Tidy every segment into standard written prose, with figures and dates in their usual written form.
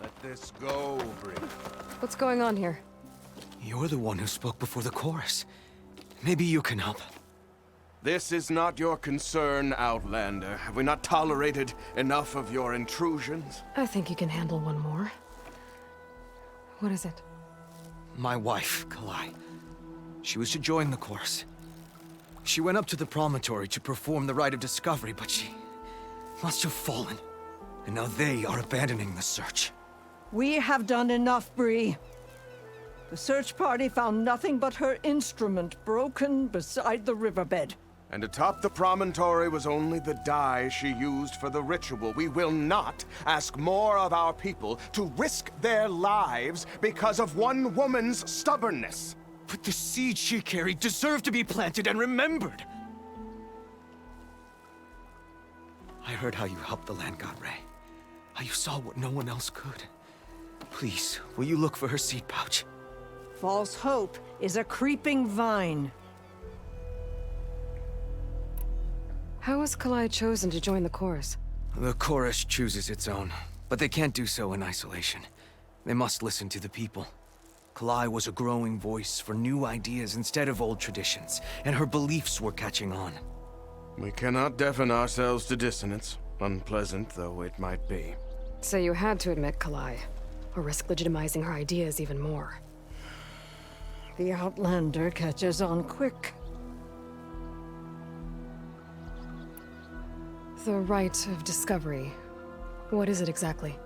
Let this go, BREE. What's going on here? You're the one who spoke before the chorus. Maybe you can help. This is not your concern, Outlander. Have we not tolerated enough of your intrusions? I think you can handle one more. What is it? My wife, Kalai. She was to join the chorus. She went up to the Promontory to perform the rite of discovery, but she must have fallen. And now they are abandoning the search. We have done enough, BREE. The search party found nothing but her instrument broken beside the riverbed. And atop the promontory was only the dye she used for the ritual. We will not ask more of our people to risk their lives because of one woman's stubbornness. But the seed she carried deserved to be planted and remembered. I heard how you helped the land god Ray. How you saw what no one else could. Please, will you look for her seed pouch? False hope is a creeping vine. How was Kalai chosen to join the chorus? The chorus chooses its own, but they can't do so in isolation. They must listen to the people. Kalai was a growing voice for new ideas instead of old traditions, and her beliefs were catching on. We cannot deafen ourselves to dissonance, unpleasant though it might be. So you had to admit Kalai, or risk legitimizing her ideas even more. The Outlander catches on quick. The rite of discovery. What is it exactly?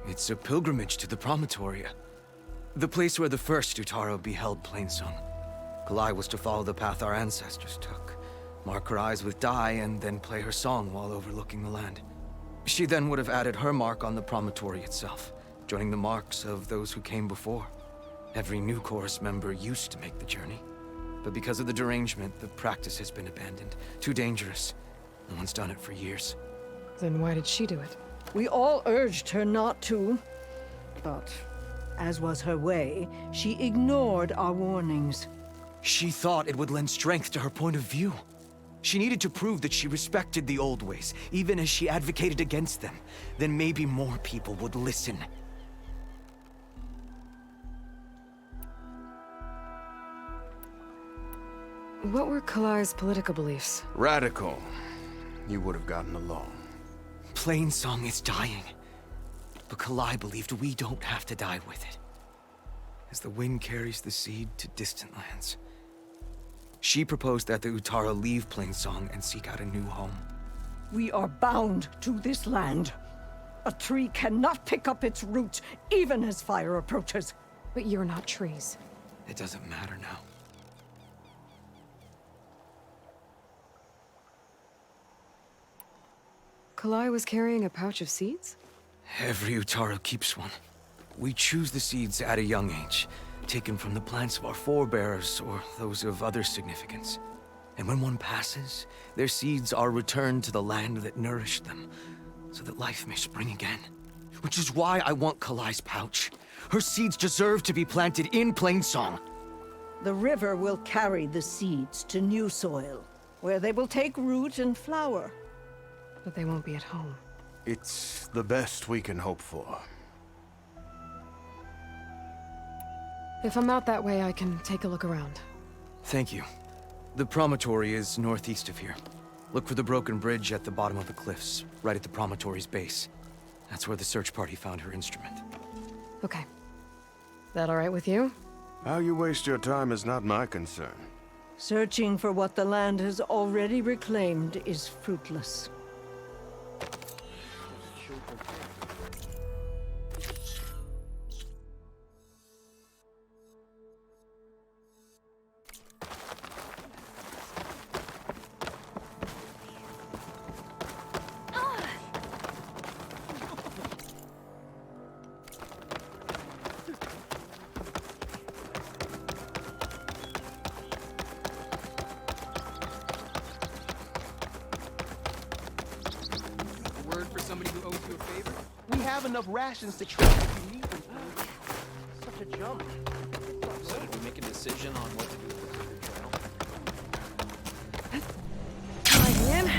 It's a pilgrimage to the Promontory. The place where the first Utaro beheld Plainsong. Kalai was to follow the path our ancestors took. Mark her eyes with dye and then play her song while overlooking the land. She then would have added her mark on the Promontory itself, joining the marks of those who came before. Every new chorus member used to make the journey. But because of the derangement, the practice has been abandoned. Too dangerous. No one's done it for years. Then why did she do it? We all urged her not to, but as was her way, she ignored our warnings. She thought it would lend strength to her point of view. She needed to prove that she respected the old ways, even as she advocated against them. Then maybe more people would listen. What were Kalai's political beliefs? Radical. You would have gotten along. Plainsong is dying. But Kalai believed we don't have to die with it. As the wind carries the seed to distant lands. She proposed that the Utara leave Plainsong and seek out a new home. We are bound to this land. A tree cannot pick up its roots, even as fire approaches. But you're not trees. It doesn't matter now. Kalai was carrying a pouch of seeds? Every Utaro keeps one. We choose the seeds at a young age, taken from the plants of our forebears or those of other significance. And when one passes, their seeds are returned to the land that nourished them, so that life may spring again. Which is why I want Kalai's pouch. Her seeds deserve to be planted in Plainsong. The river will carry the seeds to new soil, where they will take root and flower. But they won't be at home. It's the best we can hope for. If I'm out that way, I can take a look around. Thank you. The Promontory is northeast of here. Look for the broken bridge at the bottom of the cliffs, right at the Promontory's base. That's where the search party found her instrument. Okay. That all right with you? How you waste your time is not my concern. Searching for what the land has already reclaimed is fruitless. Somebody who owes you a favor? We have enough rations to travel if you need them. So did we make a decision on what to do with the trail? Right, man.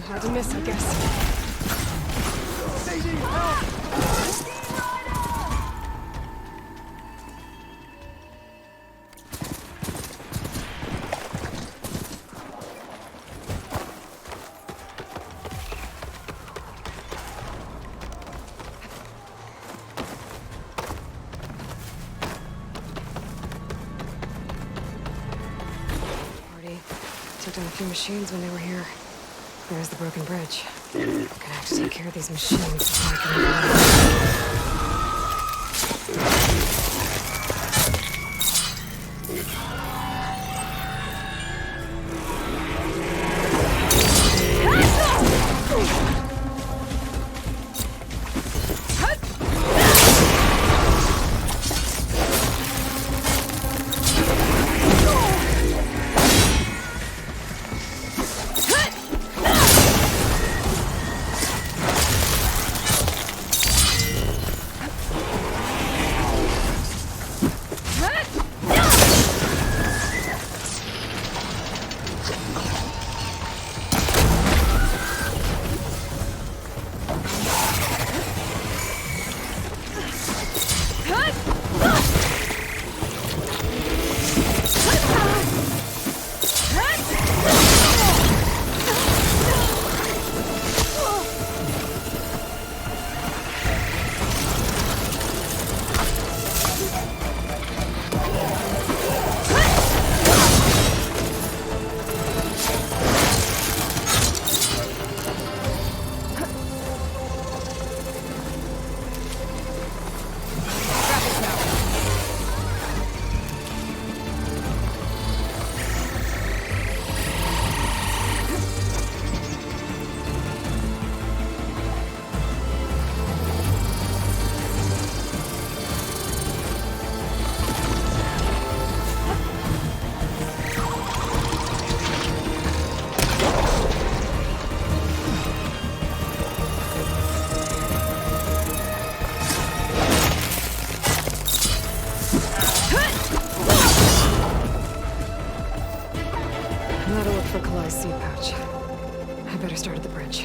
Hard to miss, I guess. Party took down a few machines when they were here. There's the broken bridge. Gonna have to take care of these machines before I can That'll look for Kalai's seed pouch. I better start at the bridge.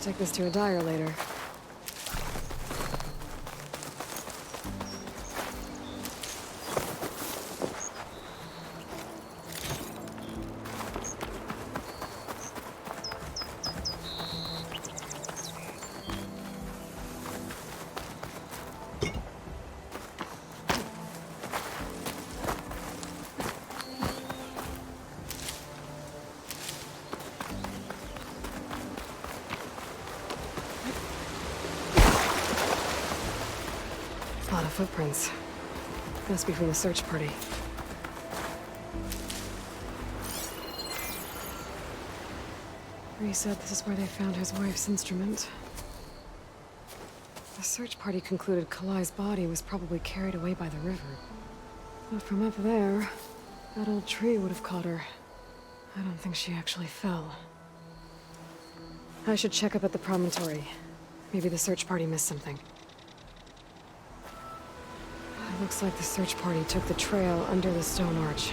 Take this to a dyer later. A lot of footprints. Must be from the search party. BREE said this is where they found his wife's instrument. The search party concluded Kalai's body was probably carried away by the river. But from up there, that old tree would have caught her. I don't think she actually fell. I should check up at the Promontory. Maybe the search party missed something. It looks like the search party took the trail under the stone arch.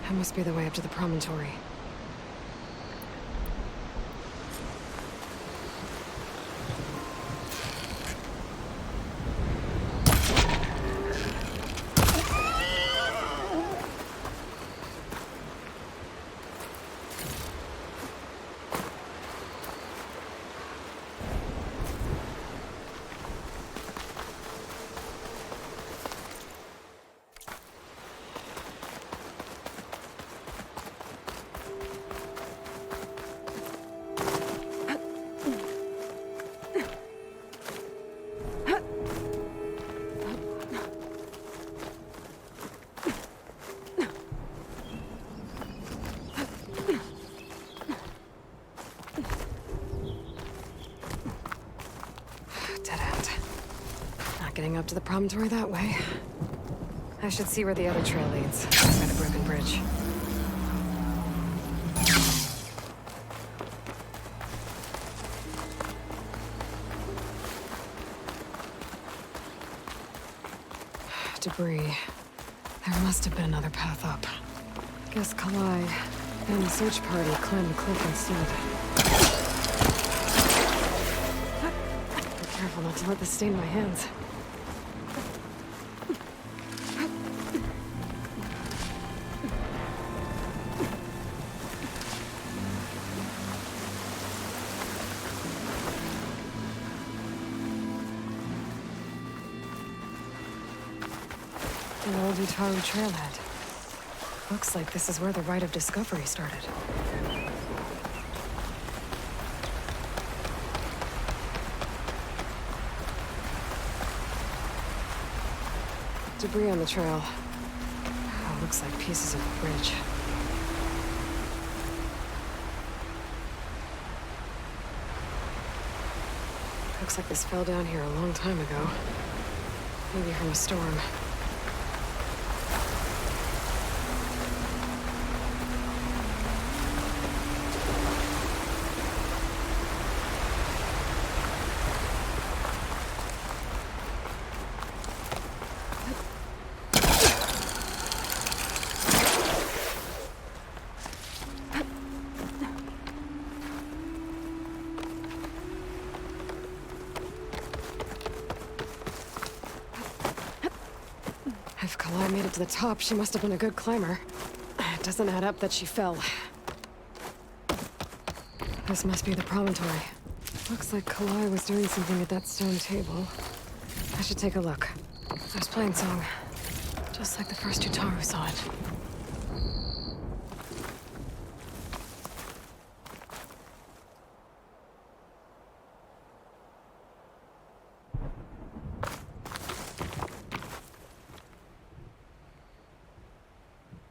That must be the way up to the promontory. Dead end. Not getting up to the promontory that way. I should see where the other trail leads, by the broken bridge. Debris. There must have been another path up. Guess Kalai and the search party climbed the cliff instead. Be careful not to let this stain my hands. An old Utaru trailhead. Looks like this is where the Rite of Discovery started. Debris on the trail. Oh, looks like pieces of a bridge. Looks like this fell down here a long time ago. Maybe from a storm. If Kalai made it to the top, she must have been a good climber. It doesn't add up that she fell. This must be the promontory. Looks like Kalai was doing something at that stone table. I should take a look. There's Plainsong. Just like the first Utaru saw it.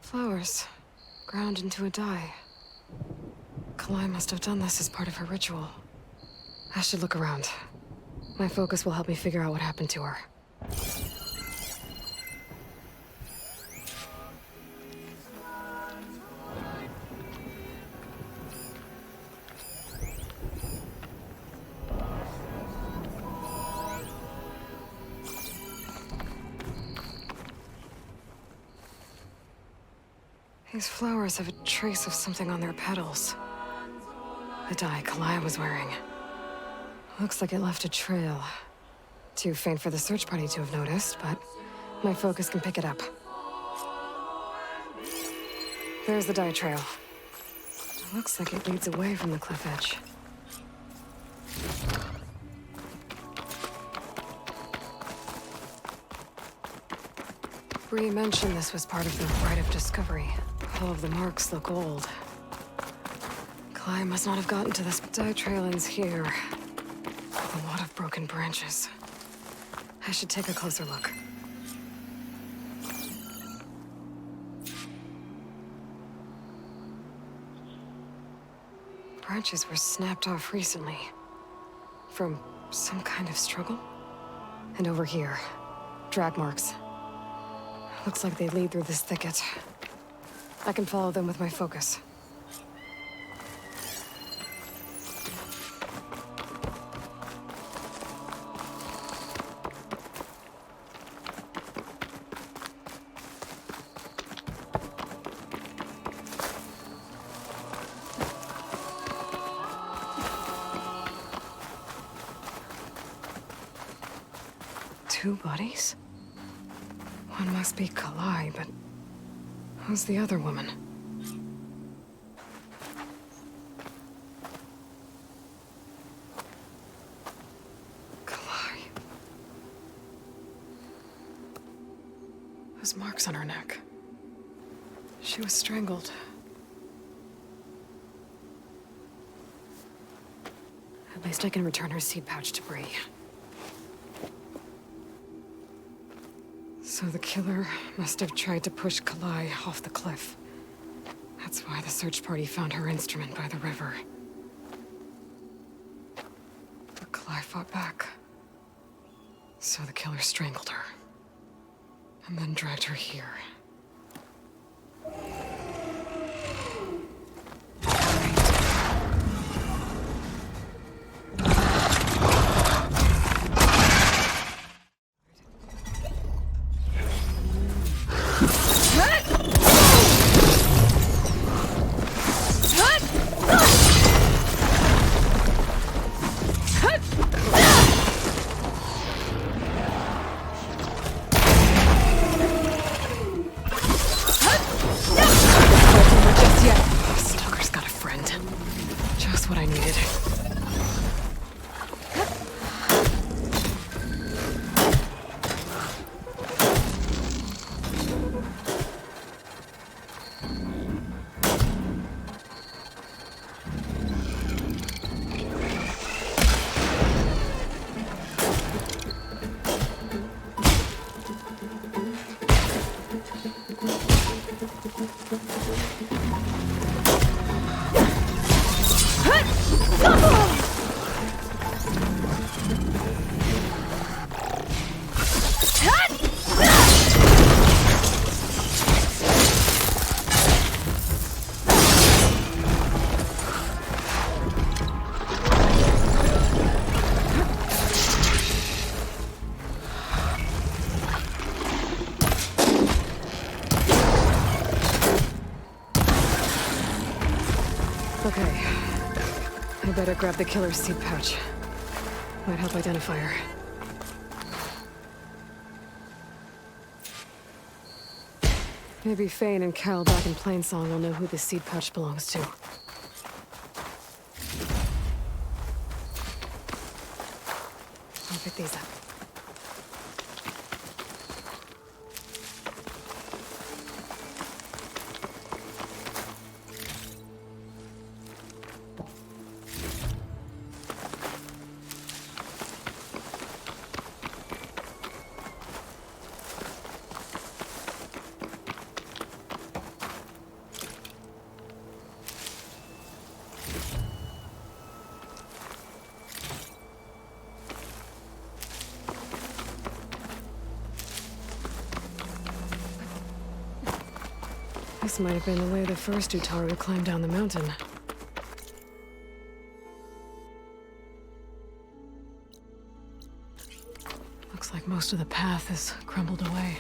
Flowers, ground into a dye. Kalai must have done this as part of her ritual. I should look around. My focus will help me figure out what happened to her. These flowers have a trace of something on their petals. The dye Kalai was wearing. Looks like it left a trail. Too faint for the search party to have noticed, but my focus can pick it up. There's the dye trail. Looks like it leads away from the cliff edge. BREE mentioned this was part of the Rite of Discovery. All of the marks look old. Kalai must not have gotten to this. Dye trail ends here. A lot of broken branches. I should take a closer look. Branches were snapped off recently. From some kind of struggle. And over here, drag marks. Looks like they lead through this thicket. I can follow them with my focus. 2 bodies? One must be Kalai, but who's the other woman? Kalai. Those marks on her neck. She was strangled. At least I can return her seed pouch to BREE. So the killer must have tried to push Kalai off the cliff. That's why the search party found her instrument by the river. But Kalai fought back. So the killer strangled her. And then dragged her here. Stalker's got a friend. Just what I needed. Okay. I better grab the killer's seed pouch. Might help identify her. Maybe Fane and Cal back in Plainsong will know who the seed pouch belongs to. I'll pick these up. This might have been the way the first Utaru climbed down the mountain. Looks like most of the path is crumbled away.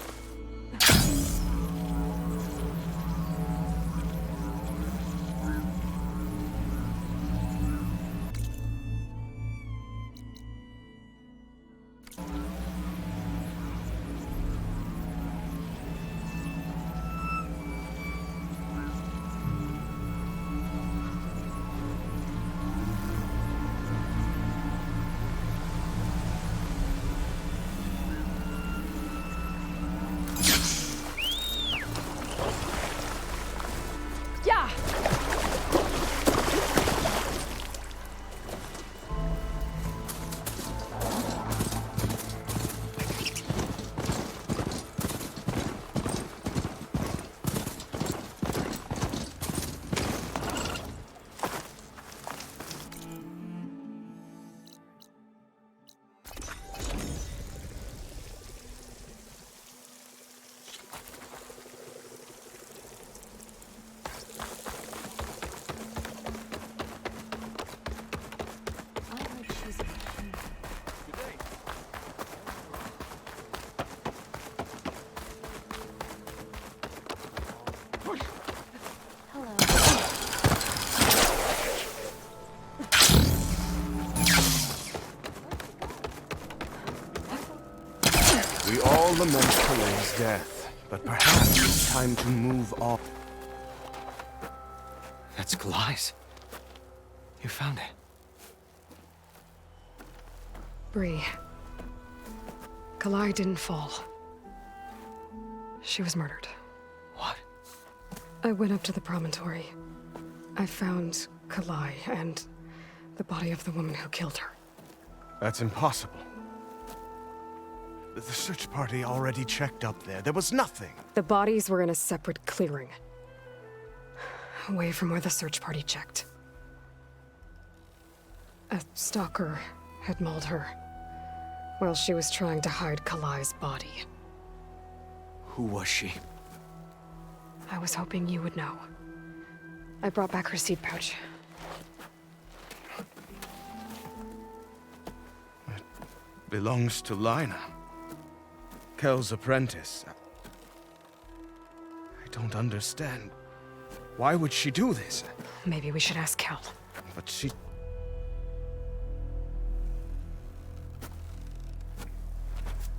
We all lament Kalei's death, but perhaps it's time to move on. That's Kalai's. You found it. BREE. Kalai didn't fall. She was murdered. What? I went up to the Promontory. I found Kalai and the body of the woman who killed her. That's impossible. The search party already checked up there. There was nothing. The bodies were in a separate clearing. Away from where the search party checked. A stalker had mauled her while she was trying to hide Kalai's body. Who was she? I was hoping you would know. I brought back her seed pouch. It belongs to Lina. Kel's apprentice. I don't understand. Why would she do this? Maybe we should ask Kel. But she...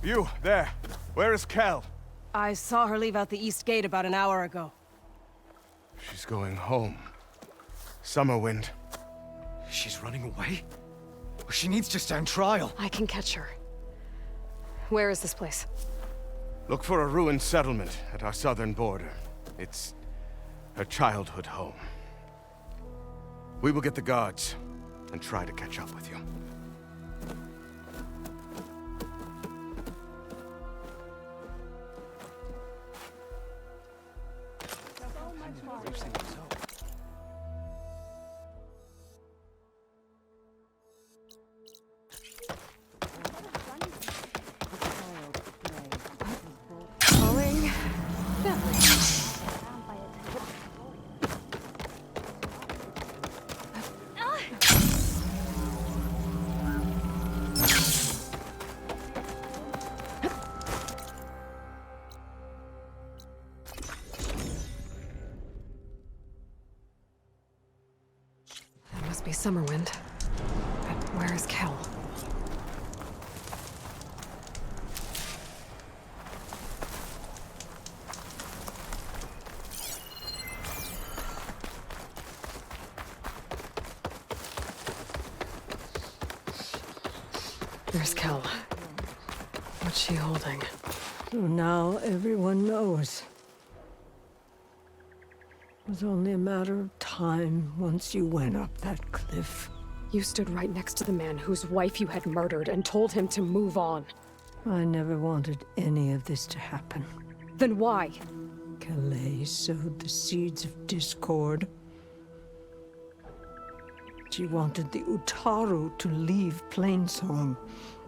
You, there. Where is Kel? I saw her leave out the east gate about an hour ago. She's going home. Summerwind. She's running away? She needs to stand trial. I can catch her. Where is this place? Look for a ruined settlement at our southern border. It's her childhood home. We will get the guards and try to catch up with you. Calling Bentley. That must be Summerwind. But where is Kel? There's Kel. What's she holding? So now everyone knows. It was only a matter of time once you went up that cliff. You stood right next to the man whose wife you had murdered and told him to move on. I never wanted any of this to happen. Then why? Kalei sowed the seeds of discord. She wanted the Utaru to leave Plainsong,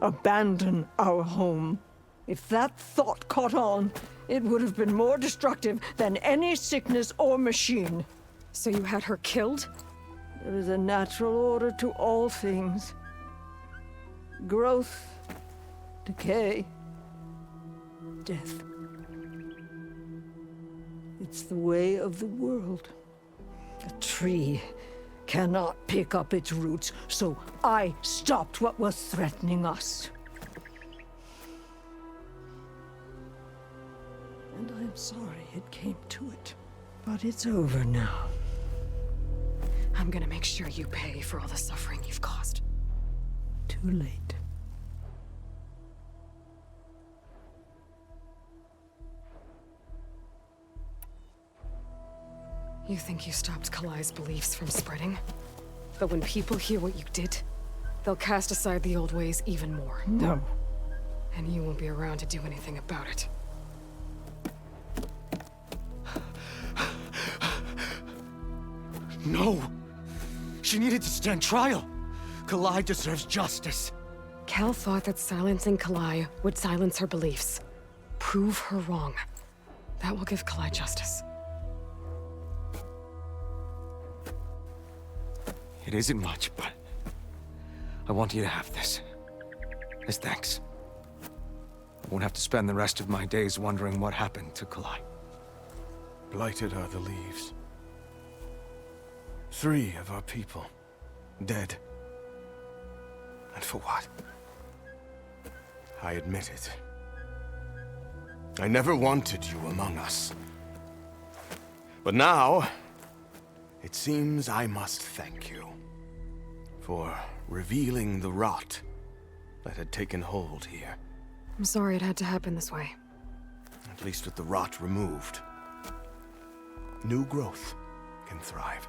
abandon our home. If that thought caught on, it would have been more destructive than any sickness or machine. So you had her killed? There is a natural order to all things. Growth, decay, death. It's the way of the world. A tree cannot pick up its roots, so I stopped what was threatening us. And I'm sorry it came to it. But it's over now. I'm gonna make sure you pay for all the suffering you've caused. Too late. You think you stopped Kalai's beliefs from spreading? But when people hear what you did, they'll cast aside the old ways even more. No. And you won't be around to do anything about it. No! She needed to stand trial! Kalai deserves justice. Kel thought that silencing Kalai would silence her beliefs. Prove her wrong. That will give Kalai justice. It isn't much, but I want you to have this. As thanks. I won't have to spend the rest of my days wondering what happened to Kalai. Blighted are the leaves. 3 of our people, dead. And for what? I admit it. I never wanted you among us. But now, it seems I must thank you for revealing the rot that had taken hold here. I'm sorry it had to happen this way. At least with the rot removed, new growth can thrive.